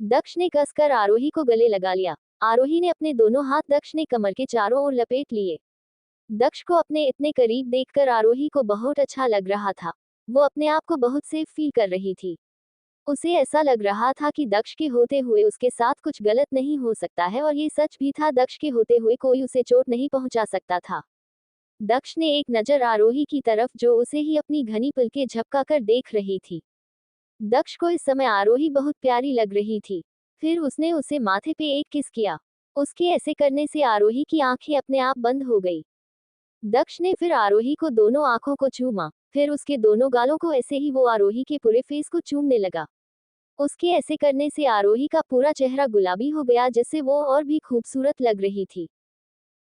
दक्ष ने कसकर आरोही को गले लगा लिया। आरोही ने अपने दोनों हाथ दक्ष ने कमर के चारों ओर लपेट लिए। दक्ष को अपने इतने करीब देखकर आरोही को बहुत अच्छा लग रहा था। वो अपने आप को बहुत सेफ फील कर रही थी। उसे ऐसा लग रहा था कि दक्ष के होते हुए उसके साथ कुछ गलत नहीं हो सकता है, और ये सच भी था। दक्ष के होते हुए कोई उसे चोट नहीं पहुंचा सकता था। दक्ष ने एक नजर आरोही की तरफ, जो उसे ही अपनी घनी पलकें झपकाकर देख रही थी। दक्ष को इस समय आरोही बहुत प्यारी लग रही थी। फिर उसने उसे माथे पे एक किस किया। उसके ऐसे करने से आरोही की आंखें अपने आप बंद हो गई। दक्ष ने फिर आरोही को दोनों आंखों को चूमा, फिर उसके दोनों गालों को, ऐसे ही वो आरोही के पूरे फेस को चूमने लगा। उसके ऐसे करने से आरोही का पूरा चेहरा गुलाबी हो गया, जिससे वो और भी खूबसूरत लग रही थी।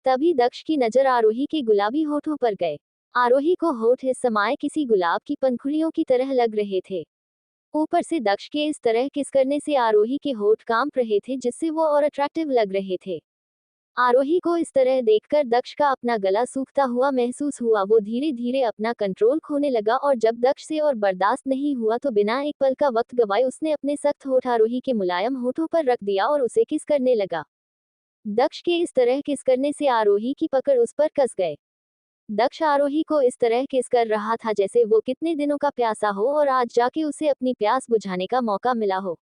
तभी दक्ष की नजर आरोही के गुलाबी होठों पर गए। आरोही को होठ इस समय किसी गुलाब की पंखुड़ियों की तरह लग रहे थे। ऊपर से दक्ष के इस तरह किस करने से आरोही के होठ कांप रहे थे, जिससे वो और अट्रैक्टिव लग रहे थे। आरोही को इस तरह देखकर दक्ष का अपना गला सूखता हुआ महसूस हुआ। वो धीरे धीरे अपना कंट्रोल खोने लगा, और जब दक्ष से और बर्दाश्त नहीं हुआ तो बिना एक पल का वक्त गवाए उसने अपने सख्त होठ आरोही के मुलायम होठों पर रख दिया और उसे किस करने लगा। दक्ष के इस तरह किस करने से आरोही की पकड़ उस पर कस गए। दक्ष आरोही को इस तरह किस कर रहा था जैसे वो कितने दिनों का प्यासा हो और आज जाके उसे अपनी प्यास बुझाने का मौका मिला हो।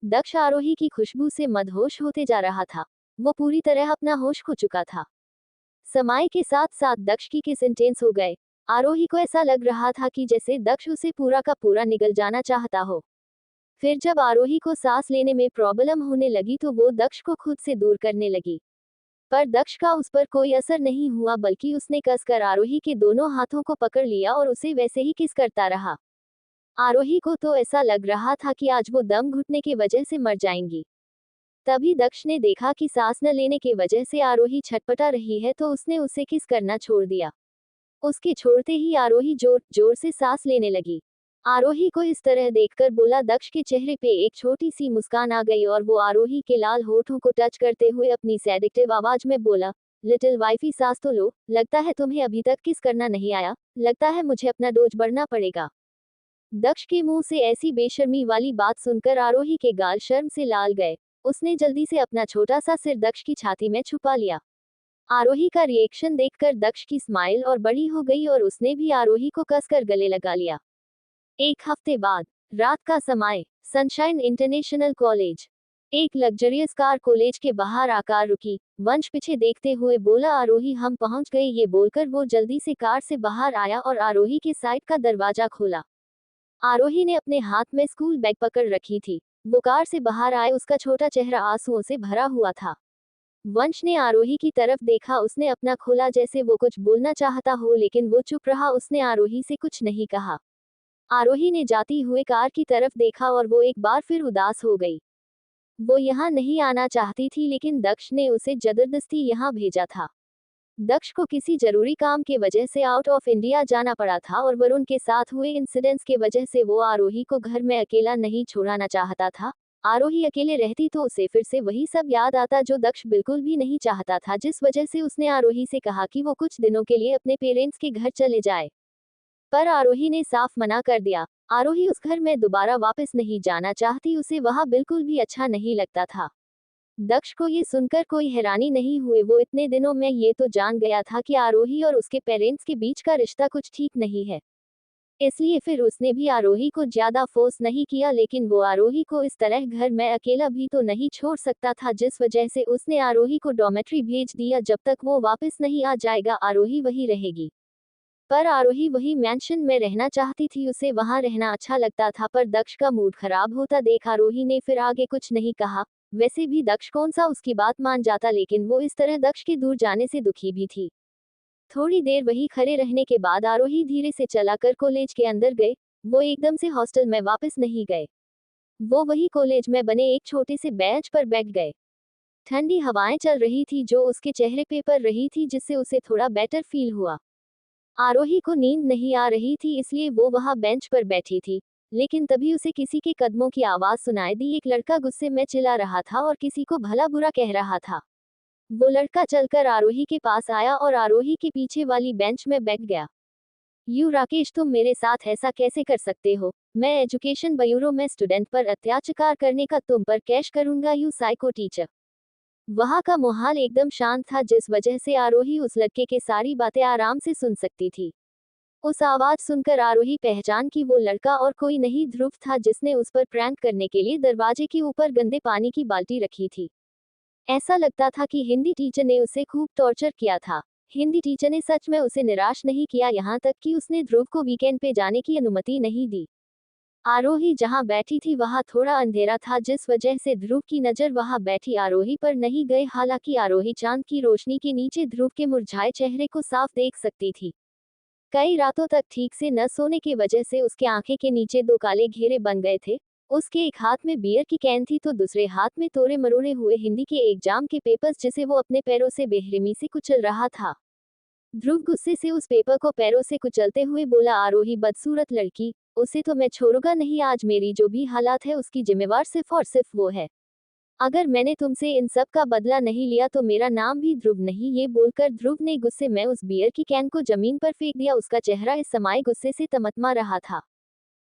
दक्ष आरोही की खुशबू से मदहोश होते जा रहा था। वो पूरी तरह अपना होश खो चुका था। समय के साथ साथ दक्ष की किस इंटेंस हो गए। आरोही को ऐसा लग रहा था कि जैसे दक्ष उसे पूरा का पूरा निगल जाना चाहता हो। फिर जब आरोही को सांस लेने में प्रॉब्लम होने लगी तो वो दक्ष को खुद से दूर करने लगी। पर दक्ष का उस पर कोई असर नहीं हुआ, बल्कि उसने कसकर आरोही के दोनों हाथों को पकड़ लिया और उसे वैसे ही किस करता रहा। आरोही को तो ऐसा लग रहा था कि आज वो दम घुटने की वजह से मर जाएंगी। तभी दक्ष ने देखा कि सांस न लेने की वजह से आरोही छटपटा रही है, तो उसने उसे किस करना छोड़ दिया। उसके छोड़ते ही आरोही जोर जोर से सांस लेने लगी। आरोही को इस तरह देखकर बोला दक्ष के चेहरे पे एक छोटी सी मुस्कान आ गई, और वो आरोही के लाल होठों को टच करते हुए अपनी सेडिक्टिव आवाज में बोला, लिटिल वाइफी सांस तो लो, लगता है तुम्हें अभी तक किस करना नहीं आया, लगता है मुझे अपना डोज बढ़ना पड़ेगा। दक्ष के मुंह से ऐसी बेशर्मी वाली बात सुनकर आरोही के गाल शर्म से लाल गए। उसने जल्दी से अपना छोटा सा सिर दक्ष की छाती में छुपा लिया। आरोही का रिएक्शन देखकर दक्ष की स्माइल और बड़ी हो गई, और उसने भी आरोही को कसकर गले लगा लिया। एक हफ्ते बाद, रात का समय, सनशाइन इंटरनेशनल कॉलेज। एक लग्जरियस कार कॉलेज के बाहर आकर रुकी। वंश पीछे देखते हुए बोला, आरोही हम पहुंच गए। ये बोलकर वो जल्दी से कार से बाहर आया और आरोही के साइड का दरवाजा खोला। आरोही ने अपने हाथ में स्कूल बैग पकड़ रखी थी। वो कार से बाहर आए, उसका छोटा चेहरा आंसुओं से भरा हुआ था। वंश ने आरोही की तरफ देखा, उसने अपना खोला जैसे वो कुछ बोलना चाहता हो, लेकिन वो चुप रहा। उसने आरोही से कुछ नहीं कहा। आरोही ने जाती हुए कार की तरफ देखा और वो एक बार फिर उदास हो गई। वो यहाँ नहीं आना चाहती थी, लेकिन दक्ष ने उसे जबरदस्ती यहाँ भेजा था। दक्ष को किसी जरूरी काम की वजह से आउट ऑफ इंडिया जाना पड़ा था, और वरुण के साथ हुए इंसिडेंट्स की वजह से वो आरोही को घर में अकेला नहीं छोड़ना चाहता था। आरोही अकेले रहती तो उसे फिर से वही सब याद आता जो दक्ष बिल्कुल भी नहीं चाहता था, जिस वजह से उसने आरोही से कहा कि वो कुछ दिनों के लिए अपने पेरेंट्स के घर चले जाए। पर आरोही ने साफ मना कर दिया। आरोही उस घर में दोबारा वापस नहीं जाना चाहती, उसे वहां बिल्कुल भी अच्छा नहीं लगता था। दक्ष को ये सुनकर कोई हैरानी नहीं हुई। वो इतने दिनों में ये तो जान गया था कि आरोही और उसके पेरेंट्स के बीच का रिश्ता कुछ ठीक नहीं है। इसलिए फिर उसने भी आरोही को ज्यादा फोर्स नहीं किया, लेकिन वो आरोही को इस तरह घर में अकेला भी तो नहीं छोड़ सकता था, जिस वजह से उसने आरोही को डॉर्मेट्री भेज दिया। जब तक वो वापस नहीं आ जाएगा आरोही वही रहेगी। पर आरोही वही मैंशन में रहना चाहती थी, उसे वहां रहना अच्छा लगता था। पर दक्ष का मूड खराब होता देख आरोही ने फिर आगे कुछ नहीं कहा। वैसे भी दक्ष कौन सा उसकी बात मान जाता, लेकिन वो इस तरह दक्ष के दूर जाने से दुखी भी थी। थोड़ी देर वही खड़े रहने के बाद आरोही धीरे से चलाकर कॉलेज के अंदर गए। वो एकदम से हॉस्टल में वापस नहीं गए। वो वही कॉलेज में बने एक छोटे से बेंच पर बैठ गए। ठंडी हवाएं चल रही थी जो उसके चेहरे पे पड़ रही थी, जिससे उसे थोड़ा बेटर फील हुआ। आरोही को नींद नहीं आ रही थी, इसलिए वो वहां बेंच पर बैठी थी। लेकिन तभी उसे किसी के कदमों की आवाज सुनाई दी। एक लड़का गुस्से में चिल्ला रहा था और किसी को भला बुरा कह रहा था। वो लड़का चलकर आरोही के पास आया और आरोही के पीछे वाली बेंच में बैठ गया। यू राकेश, तुम मेरे साथ ऐसा कैसे कर सकते हो? मैं एजुकेशन ब्यूरो में स्टूडेंट पर अत्याचार करने का तुम पर केस करूंगा, यू साइको टीचर। वहां का माहौल एकदम शांत था, जिस वजह से आरोही उस लड़के के सारी बातें आराम से सुन सकती थी। उस आवाज सुनकर आरोही पहचान कि वो लड़का और कोई नहीं ध्रुव था, जिसने उस पर प्रैंक करने के लिए दरवाजे के ऊपर गंदे पानी की बाल्टी रखी थी। ऐसा लगता था कि हिंदी टीचर ने उसे खूब टॉर्चर किया था। हिंदी टीचर ने सच में उसे निराश नहीं किया, यहाँ तक कि उसने ध्रुव को वीकेंड पे जाने की अनुमति नहीं दी। आरोही जहाँ बैठी थी वहाँ थोड़ा अंधेरा था, जिस वजह से ध्रुव की नज़र वहाँ बैठी आरोही पर नहीं गई। हालांकि आरोही चांद की रोशनी के नीचे ध्रुव के मुरझाए चेहरे को साफ देख सकती थी। कई रातों तक ठीक से न सोने की वजह से उसके आंखें के नीचे दो काले घेरे बन गए थे। उसके एक हाथ में बियर की कैन थी तो दूसरे हाथ में तोड़े मरोड़े हुए हिंदी के एग्जाम के पेपर्स, जिसे वो अपने पैरों से बेरहमी से कुचल रहा था। ध्रुव गुस्से से उस पेपर को पैरों से कुचलते हुए बोला, आरोही बदसूरत लड़की, उसे तो मैं छोड़ूंगा नहीं। आज मेरी जो भी हालात है उसकी जिम्मेवार सिर्फ और सिर्फ वो है। अगर मैंने तुमसे इन सब का बदला नहीं लिया तो मेरा नाम भी ध्रुव नहीं। ये बोलकर ध्रुव ने गुस्से में उस बियर की कैन को जमीन पर फेंक दिया। उसका चेहरा इस समय गुस्से से तमतमा रहा था।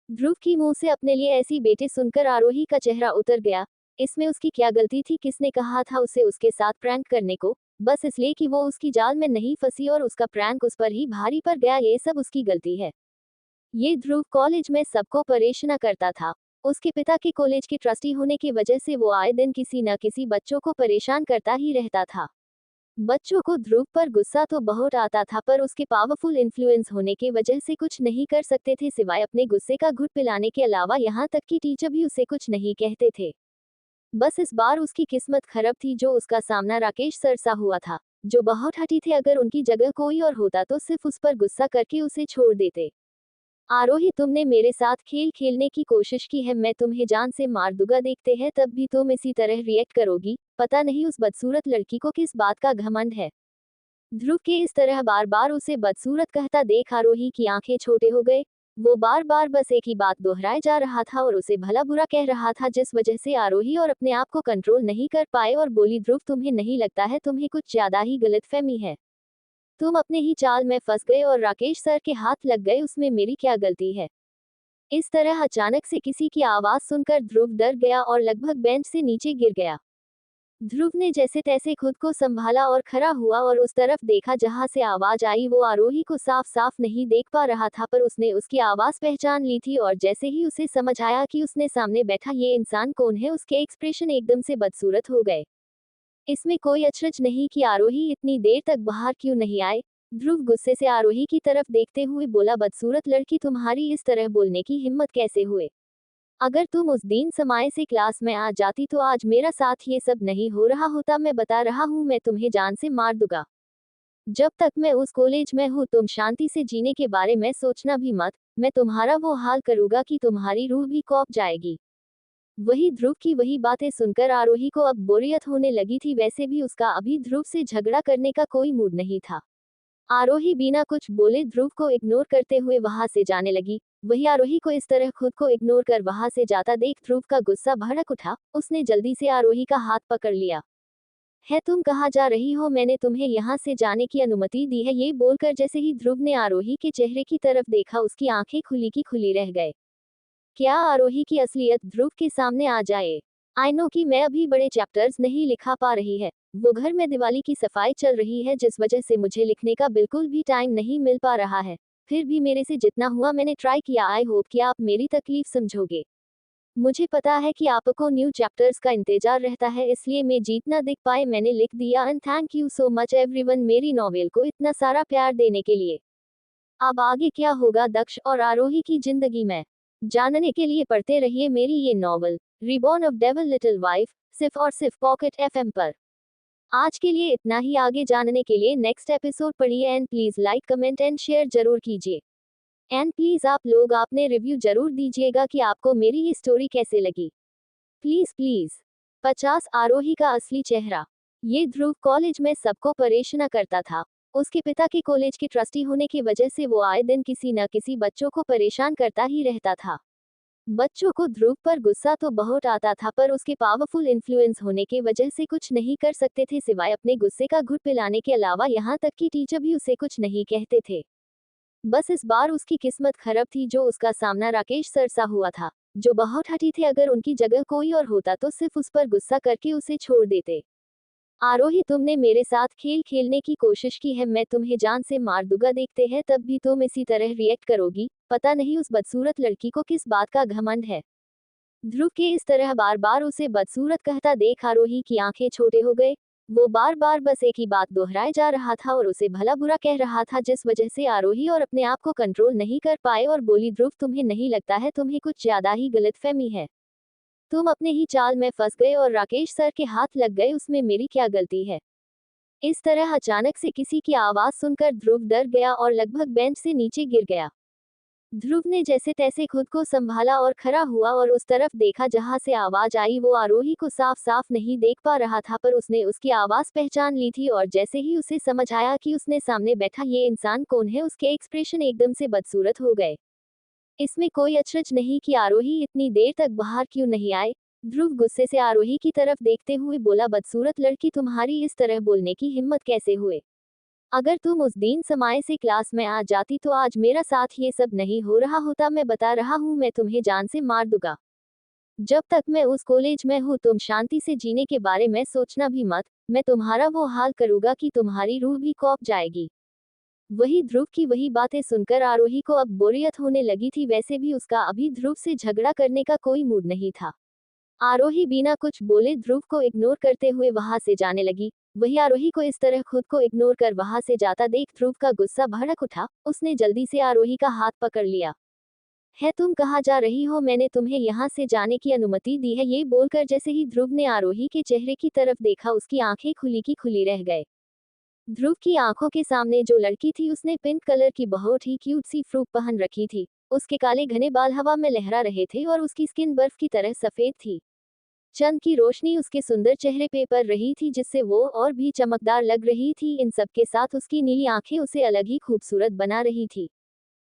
ध्रुव की मुंह से अपने लिए ऐसी बेटे सुनकर आरोही का चेहरा उतर गया। इसमें उसकी क्या गलती थी? किसने कहा था उसे उसके साथ प्रैंक करने को? बस इसलिए कि वो उसकी जाल में नहीं फंसी और उसका प्रैंक उस पर ही भारी पड़ गया, ये सब उसकी गलती है। ये ध्रुव कॉलेज में सबको परेशान करता था। उसके पिता के कॉलेज के ट्रस्टी होने की वजह से वो आए दिन किसी न किसी बच्चों को परेशान करता ही रहता था। बच्चों को ध्रुव पर गुस्सा तो बहुत आता था, पर उसके पावरफुल इन्फ्लुएंस होने की वजह से कुछ नहीं कर सकते थे सिवाय अपने गुस्से का घुट पिलाने के अलावा। यहाँ तक कि टीचर भी उसे कुछ नहीं कहते थे। बस इस बार उसकी किस्मत खराब थी, जो उसका सामना राकेश सर सा हुआ था, जो बहुत हठी थे। अगर उनकी जगह कोई और होता तो सिर्फ उस पर गुस्सा करके उसे छोड़ देते। आरोही, तुमने मेरे साथ खेल खेलने की कोशिश की है, मैं तुम्हें जान से मार दूंगा। देखते हैं तब भी तुम इसी तरह रिएक्ट करोगी। पता नहीं उस बदसूरत लड़की को किस बात का घमंड है। ध्रुव के इस तरह बार बार उसे बदसूरत कहता देख आरोही की आंखें छोटे हो गए। वो बार बार बस एक ही बात दोहराए जा रहा था और उसे भला बुरा कह रहा था, जिस वजह से आरोही और अपने आप को कंट्रोल नहीं कर पाए और बोली, ध्रुव तुम्हें नहीं लगता है तुम्हें कुछ ज्यादा ही गलतफहमी है? तुम अपने ही चाल में फंस गए और राकेश सर के हाथ लग गए, उसमें मेरी क्या गलती है? इस तरह अचानक से किसी की आवाज सुनकर ध्रुव डर गया और लगभग बेंच से नीचे गिर गया। ध्रुव ने जैसे तैसे खुद को संभाला और खड़ा हुआ और उस तरफ देखा जहां से आवाज आई। वो आरोही को साफ साफ नहीं देख पा रहा था, पर उसने उसकी आवाज पहचान ली थी और जैसे ही उसे समझ आया कि उसने सामने बैठा ये इंसान कौन है, उसके एक्सप्रेशन एकदम से बदसूरत हो गए। इसमें कोई अचरज नहीं कि आरोही इतनी देर तक बाहर क्यों नहीं आए। ध्रुव गुस्से से आरोही की तरफ देखते हुए बोला, बदसूरत लड़की, तुम्हारी इस तरह बोलने की हिम्मत कैसे हुए? अगर तुम उस दिन समय से क्लास में आ जाती तो आज मेरा साथ ये सब नहीं हो रहा होता। मैं बता रहा हूँ, मैं तुम्हें जान से मार दूंगा। जब तक मैं उस कॉलेज में हूँ तुम शांति से जीने के बारे में सोचना भी मत। मैं तुम्हारा वो हाल करूंगा कि तुम्हारी रूह भी कौप जाएगी। वही ध्रुव की वही बातें सुनकर आरोही को अब बोरियत होने लगी थी। वैसे भी उसका अभी ध्रुव से झगड़ा करने का कोई मूड नहीं था। आरोही बिना कुछ बोले ध्रुव को इग्नोर करते हुए वहां से जाने लगी। वही आरोही को इस तरह खुद को इग्नोर कर वहां से जाता देख ध्रुव का गुस्सा भड़क उठा। उसने जल्दी से आरोही का हाथ पकड़ लिया। है, तुम कहाँ जा रही हो? मैंने तुम्हें यहाँ से जाने की अनुमति दी है। ये बोलकर जैसे ही ध्रुव ने आरोही के चेहरे की तरफ देखा उसकी आंखें खुली की खुली रह गए। क्या आरोही की असलियत ध्रुव के सामने आ जाए? आई नो कि मैं अभी बड़े चैप्टर्स नहीं लिखा पा रही है। वो घर में दिवाली की सफाई चल रही है, जिस वजह से मुझे लिखने का बिल्कुल भी टाइम नहीं मिल पा रहा है। फिर भी मेरे से जितना हुआ मैंने ट्राई किया। आई होप कि आप मेरी तकलीफ समझोगे। मुझे पता है कि आपको न्यू चैप्टर्स का इंतजार रहता है, इसलिए मैं जितना दिख पाए मैंने लिख दिया। And thank you so much everyone मेरी नॉवेल को इतना सारा प्यार देने के लिए। अब आगे क्या होगा दक्ष और आरोही की जिंदगी में, जानने के लिए पढ़ते रहिए मेरी ये novel reborn of devil little wife, सिर्फ और सिर्फ पॉकेट एफएम पर। आज के लिए इतना ही। आगे जानने के लिए नेक्स्ट एपिसोड पढ़िए and please like comment and share जरूर कीजिए। एंड प्लीज आप लोग आपने रिव्यू जरूर दीजिएगा कि आपको मेरी ये स्टोरी कैसे लगी। Please please. 50 आरोही का असली चेहरा। ये ध्रुव कॉलेज में सबको परेशान करता था। उसके पिता के कॉलेज के ट्रस्टी होने की वजह से वो आए दिन किसी न किसी बच्चों को परेशान करता ही रहता था। बच्चों को ध्रुव पर गुस्सा तो बहुत आता था, पर उसके पावरफुल इन्फ्लुएंस होने की वजह से कुछ नहीं कर सकते थे सिवाय अपने गुस्से का घुट पिलाने के अलावा। यहाँ तक कि टीचर भी उसे कुछ नहीं कहते थे। बस इस बार उसकी किस्मत खराब थी जो उसका सामना राकेश सर सा हुआ था, जो बहुत हठी थे। अगर उनकी जगह कोई और होता तो सिर्फ उस पर गुस्सा करके उसे छोड़ देते। आरोही, तुमने मेरे साथ खेल खेलने की कोशिश की है, मैं तुम्हें जान से मार दूंगा, देखते हैं तब भी तुम इसी तरह रिएक्ट करोगी। पता नहीं उस बदसूरत लड़की को किस बात का घमंड है। ध्रुव के इस तरह बार बार उसे बदसूरत कहता देख आरोही की आंखें छोटे हो गए। वो बार बार बस एक ही बात दोहराए जा रहा था और उसे भला बुरा कह रहा था, जिस वजह से आरोही और अपने आप को कंट्रोल नहीं कर पाए और बोली, ध्रुव तुम्हें नहीं लगता है तुम्हें कुछ ज्यादा ही गलतफहमी है? तुम अपने ही चाल में फंस गए और राकेश सर के हाथ लग गए, उसमें मेरी क्या गलती है? इस तरह अचानक से किसी की आवाज सुनकर ध्रुव डर गया और लगभग बेंच से नीचे गिर गया। ध्रुव ने जैसे तैसे खुद को संभाला और खड़ा हुआ और उस तरफ देखा जहां से आवाज आई। वो आरोही को साफ साफ नहीं देख पा रहा था, पर उसने उसकी आवाज पहचान ली थी और जैसे ही उसे समझ आया कि उसने सामने बैठा ये इंसान कौन है, उसके एक्सप्रेशन एकदम से बदसूरत हो गए। इसमें कोई अचरज नहीं कि आरोही इतनी देर तक बाहर क्यों नहीं आए। ध्रुव गुस्से से आरोही की तरफ देखते हुए बोला, बदसूरत लड़की, तुम्हारी इस तरह बोलने की हिम्मत कैसे हुए? अगर तुम उस दिन समय से क्लास में आ जाती तो आज मेरा साथ ये सब नहीं हो रहा होता। मैं बता रहा हूँ, मैं तुम्हें जान से मार दूंगा। जब तक मैं उस कॉलेज में हूँ तुम शांति से जीने के बारे में सोचना भी मत। मैं तुम्हारा वो हाल करूंगा कि तुम्हारी रूह भी कौप जाएगी। वही ध्रुव की वही बातें सुनकर आरोही को अब बोरियत होने लगी थी। वैसे भी उसका अभी ध्रुव से झगड़ा करने का कोई मूड नहीं था। आरोही बिना कुछ बोले ध्रुव को इग्नोर करते हुए वहां से जाने लगी। वही आरोही को इस तरह खुद को इग्नोर कर वहां से जाता देख ध्रुव का गुस्सा भड़क उठा। उसने जल्दी से आरोही का हाथ पकड़ लिया। है, तुम कहाँ जा रही हो? मैंने तुम्हें यहाँ से जाने की अनुमति दी है। ये बोलकर जैसे ही ध्रुव ने आरोही के चेहरे की तरफ देखा उसकी आंखें खुली की खुली रह गए। ध्रुव की आंखों के सामने जो लड़की थी उसने पिंक कलर की बहुत ही क्यूट सी फ्रॉक पहन रखी थी। उसके काले घने बाल हवा में लहरा रहे थे और उसकी स्किन बर्फ की तरह सफेद थी। चंद की रोशनी उसके सुंदर चेहरे पे पड़ रही थी जिससे वो और भी चमकदार लग रही थी। इन सब के साथ उसकी नीली आंखें उसे अलग ही खूबसूरत बना रही थी।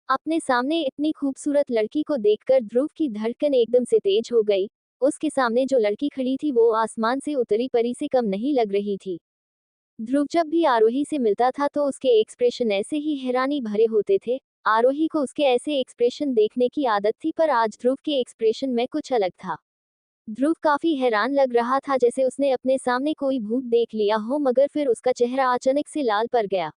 अपने सामने इतनी खूबसूरत लड़की को देखकर ध्रुव की धड़कन एकदम से तेज हो गई। उसके सामने जो लड़की खड़ी थी वो आसमान से उतरी परी से कम नहीं लग रही थी। ध्रुव जब भी आरोही से मिलता था तो उसके एक्सप्रेशन ऐसे ही हैरानी भरे होते थे। आरोही को उसके ऐसे एक्सप्रेशन देखने की आदत थी, पर आज ध्रुव के एक्सप्रेशन में कुछ अलग था। ध्रुव काफी हैरान लग रहा था, जैसे उसने अपने सामने कोई भूत देख लिया हो, मगर फिर उसका चेहरा अचानक से लाल पड़ गया।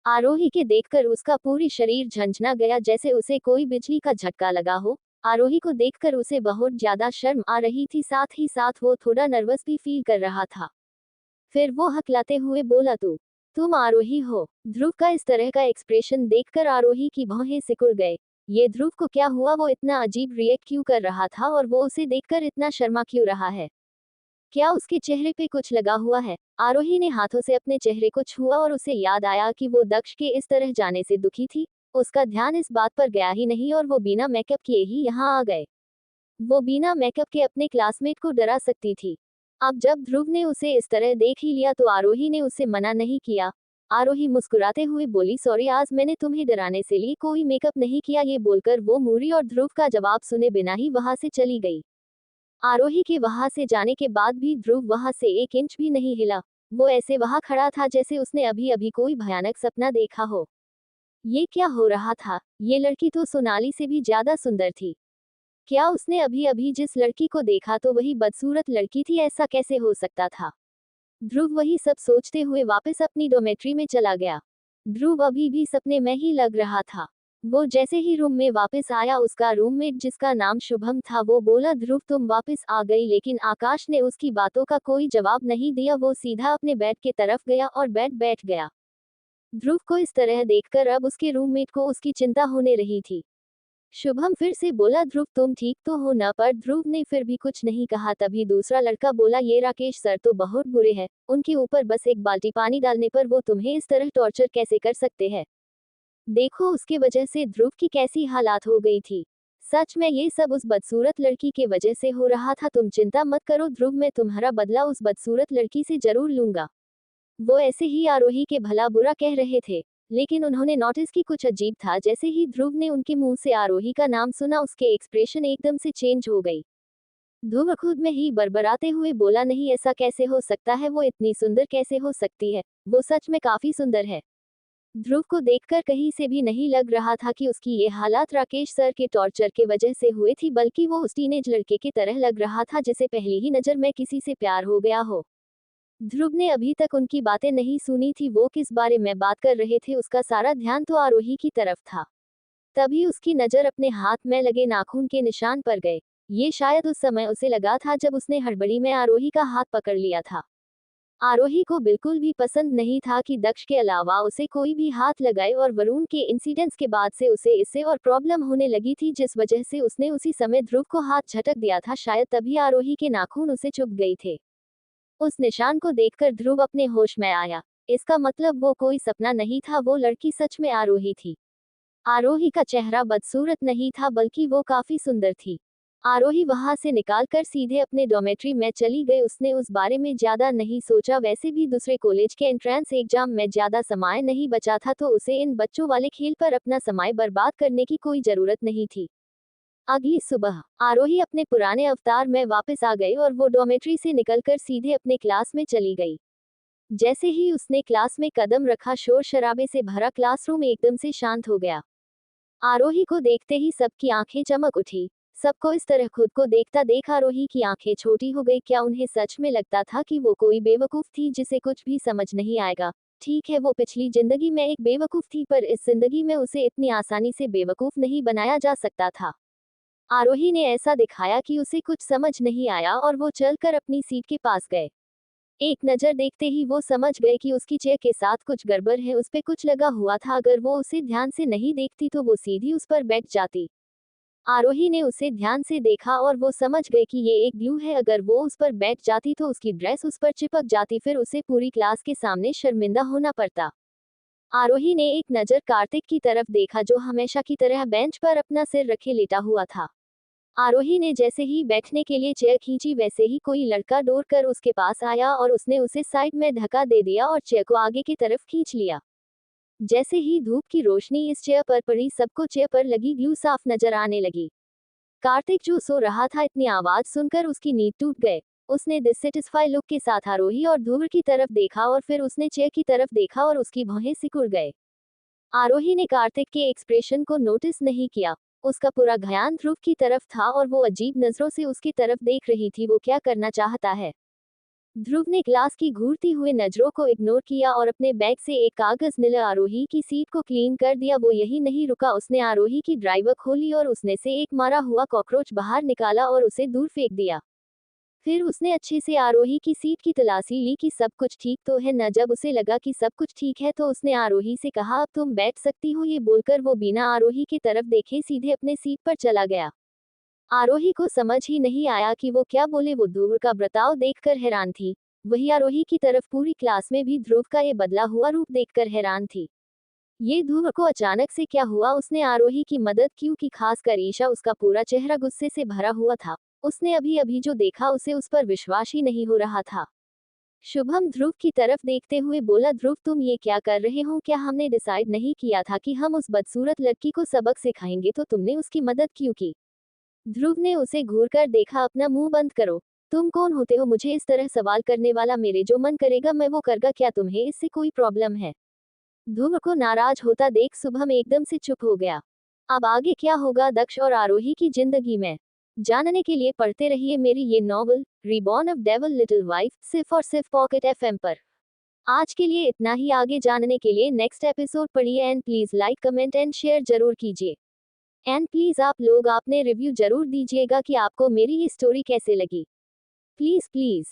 आरोही के देखकर उसका पूरी शरीर झंझना गया, जैसे उसे कोई बिजली का झटका लगा हो। आरोही को देखकर उसे बहुत ज्यादा शर्म आ रही थी, साथ ही साथ वो थोड़ा नर्वस भी फील कर रहा था। फिर वो हकलाते हुए बोला, तुम आरोही हो? ध्रुव का इस तरह का एक्सप्रेशन देखकर आरोही की भौहें सिकुड़ गए। ये ध्रुव को क्या हुआ? वो इतना अजीब रिएक्ट क्यों कर रहा था और वो उसे देखकर इतना शर्मा क्यों रहा है? क्या उसके चेहरे पे कुछ लगा हुआ है? आरोही ने हाथों से अपने चेहरे को छुआ और उसे याद आया कि वो दक्ष के इस तरह जाने से दुखी थी। उसका ध्यान इस बात पर गया ही नहीं और वो बिना मेकअप किए ही यहाँ आ गए। वो बिना मेकअप के अपने क्लासमेट को डरा सकती थी। अब जब ध्रुव ने उसे इस तरह देख ही लिया तो आरोही ने उसे मना नहीं किया। आरोही मुस्कुराते हुए बोली, सॉरी, आज मैंने तुम्हें डराने से लिए कोई मेकअप नहीं किया। ये बोलकर वो मूरी और ध्रुव का जवाब सुने बिना ही वहां से चली गई। आरोही के वहां से जाने के बाद भी ध्रुव वहां से एक इंच भी नहीं हिला। वो ऐसे वहां खड़ा था जैसे उसने अभी अभी कोई भयानक सपना देखा हो। ये क्या हो रहा था? ये लड़की तो सोनाली से भी ज्यादा सुंदर थी। क्या उसने अभी अभी जिस लड़की को देखा तो वही बदसूरत लड़की थी? ऐसा कैसे हो सकता था? ध्रुव वही सब सोचते हुए वापस अपनी डोमेट्री में चला गया। ध्रुव अभी भी सपने में ही लग रहा था। वो जैसे ही रूम में वापस आया उसका रूममेट जिसका नाम शुभम था वो बोला, ध्रुव तुम वापस आ गई, लेकिन आकाश ने उसकी बातों का कोई जवाब नहीं दिया। वो सीधा अपने बेड के तरफ गया और बेड बैठ गया। ध्रुव को इस तरह देखकर अब उसके रूममेट को उसकी चिंता होने रही थी। शुभम फिर से बोला, ध्रुव तुम ठीक तो हो ना? पर ध्रुव ने फिर भी कुछ नहीं कहा। तभी दूसरा लड़का बोला, ये राकेश सर तो बहुत बुरे हैं, उनके ऊपर बस एक बाल्टी पानी डालने पर वो तुम्हें इस तरह टॉर्चर कैसे कर सकते हैं? देखो उसके वजह से ध्रुव की कैसी हालात हो गई थी। सच में ये सब उस बदसूरत लड़की के वजह से हो रहा था। तुम चिंता मत करो ध्रुव, मैं तुम्हारा बदला उस बदसूरत लड़की से जरूर लूंगा। वो ऐसे ही आरोही के भला बुरा कह रहे थे, लेकिन उन्होंने नोटिस की कुछ अजीब था। जैसे ही ध्रुव ने उनके मुंह से आरोही का नाम सुना उसके एक्सप्रेशन एकदम से चेंज हो गई। ध्रुव खुद में ही बड़बड़ाते हुए बोला, नहीं ऐसा कैसे हो सकता है? वो इतनी सुंदर कैसे हो सकती है? वो सच में काफी सुंदर है। ध्रुव को देखकर कहीं से भी नहीं लग रहा था कि उसकी ये हालात राकेश सर के टॉर्चर के वजह से हुए थी, बल्कि वो उस टीनेज लड़के की तरह लग रहा था जिसे पहली ही नजर में किसी से प्यार हो गया हो। ध्रुव ने अभी तक उनकी बातें नहीं सुनी थी, वो किस बारे में बात कर रहे थे उसका सारा ध्यान तो आरोही की तरफ था। तभी उसकी नजर अपने हाथ में लगे नाखून के निशान पर गए। ये शायद उस समय उसे लगा था जब उसने हड़बड़ी में आरोही का हाथ पकड़ लिया था। आरोही को बिल्कुल भी पसंद नहीं था कि दक्ष के अलावा उसे कोई भी हाथ लगाए, और वरुण के इंसिडेंट्स के बाद से उसे इससे और प्रॉब्लम होने लगी थी, जिस वजह से उसने उसी समय ध्रुव को हाथ झटक दिया था। शायद तभी आरोही के नाखून उसे चुभ गए थे। उस निशान को देखकर ध्रुव अपने होश में आया। इसका मतलब वो कोई सपना नहीं था, वो लड़की सच में आरोही थी। आरोही का चेहरा बदसूरत नहीं था, बल्कि वो काफी सुंदर थी। आरोही वहां से निकालकर सीधे अपने डॉर्मेट्री में चली गई। उसने उस बारे में ज्यादा नहीं सोचा, वैसे भी दूसरे कॉलेज के एंट्रेंस एग्जाम में ज्यादा समय नहीं बचा था, तो उसे इन बच्चों वाले खेल पर अपना समय बर्बाद करने की कोई जरूरत नहीं थी। अगली सुबह आरोही अपने पुराने अवतार में वापस आ गई और वो डॉर्मेट्री से निकलकर सीधे अपने क्लास में चली गई। जैसे ही उसने क्लास में कदम रखा, शोर शराबे से भरा क्लासरूम एकदम से शांत हो गया। आरोही को देखते ही सबकी आंखें चमक उठी। सबको इस तरह खुद को देखता देख आरोही की आंखें छोटी हो गई। क्या उन्हें सच में लगता था कि वो कोई बेवकूफ थी जिसे कुछ भी समझ नहीं आएगा? ठीक है, वो पिछली जिंदगी में एक बेवकूफ थी, पर इस जिंदगी में उसे इतनी आसानी से बेवकूफ नहीं बनाया जा सकता था। आरोही ने ऐसा दिखाया कि उसे कुछ समझ नहीं आया और वो चलकर अपनी सीट के पास गए। एक नजर देखते ही वो समझ गए कि उसकी चेयर के साथ कुछ गड़बड़ है, उस पे कुछ लगा हुआ था। अगर वो उसे ध्यान से नहीं देखती तो वो सीधी उस पर बैठ जाती। आरोही ने उसे ध्यान से देखा और वो समझ गए कि ये एक ग्लू है। अगर वो उस पर बैठ जाती तो उसकी ड्रेस उस पर चिपक जाती, फिर उसे पूरी क्लास के सामने शर्मिंदा होना पड़ता। आरोही ने एक नजर कार्तिक की तरफ देखा, जो हमेशा की तरह बेंच पर अपना सिर रखे लेटा हुआ था। आरोही ने जैसे ही बैठने के लिए चेयर खींची, वैसे ही कोई लड़का दौड़ कर उसके पास आया और उसने उसे साइड में धक्का दे दिया और चेयर को आगे की तरफ खींच लिया। जैसे ही धूप की रोशनी इस चेयर पर पड़ी, सबको चेयर पर लगी ग्लू साफ नजर आने लगी। कार्तिक जो सो रहा था, इतनी आवाज सुनकर उसकी नींद टूट गए। उसने डिससेटिस्फाई लुक के साथ आरोही और ध्रुव की तरफ देखा और फिर उसने चेयर की तरफ देखा और उसकी भौहें सिकुड़ गए। आरोही ने कार्तिक के एक्सप्रेशन को नोटिस नहीं किया। उसका पूरा ध्यान ध्रुव की तरफ था और वो अजीब नजरों से उसकी तरफ देख रही थी। वो क्या करना चाहता है? ध्रुव ने क्लास की घूरती हुई नजरों को इग्नोर किया और अपने बैग से एक कागज नीले आरोही की सीट को क्लीन कर दिया। वो यही नहीं रुका, उसने आरोही की ड्राइवर खोली और उसने से एक मारा हुआ कॉकरोच बाहर निकाला और उसे दूर फेंक दिया। फिर उसने अच्छे से आरोही की सीट की तलाशी ली कि सब कुछ ठीक तो है न। जब उसे लगा कि सब कुछ ठीक है तो उसने आरोही से कहा, अब तुम बैठ सकती हो। ये बोलकर वो बिना आरोही की तरफ देखे सीधे अपने सीट पर चला गया। आरोही को समझ ही नहीं आया कि वो क्या बोले। वो ध्रुव का बर्ताव देखकर हैरान थी। वही आरोही की तरफ पूरी क्लास में भी ध्रुव का ये बदला हुआ रूप देखकर हैरान थी। ये ध्रुव को अचानक से क्या हुआ? उसने आरोही की मदद क्यों की? खासकर ईशा, उसका पूरा चेहरा गुस्से से भरा हुआ था। उसने अभी अभी जो देखा उसे उस पर विश्वास ही नहीं हो रहा था। शुभम ध्रुव की तरफ देखते हुए बोला, ध्रुव तुम ये क्या कर रहे हो? क्या हमने डिसाइड नहीं किया था कि हम उस बदसूरत लड़की को सबक सिखाएंगे, तो तुमने उसकी मदद क्यों की? ध्रुव ने उसे घूरकर देखा। अपना मुंह बंद करो। तुम कौन होते हो मुझे इस तरह सवाल करने वाला? मेरे जो मन करेगा मैं वो करगा। क्या तुम्हें इससे कोई प्रॉब्लम है? ध्रुव को नाराज होता देख शुभम एकदम से चुप हो गया। अब आगे क्या होगा दक्ष और आरोही की जिंदगी में, जानने के लिए पढ़ते रहिए मेरी ये novel reborn of devil little wife, सिर्फ और सिर्फ पॉकेट एफएम पर। आज के लिए इतना ही। आगे जानने के लिए नेक्स्ट एपिसोड पढ़िए and please like comment and share जरूर कीजिए। एंड प्लीज आप लोग आपने रिव्यू जरूर दीजिएगा कि आपको मेरी ये स्टोरी कैसे लगी। Please please.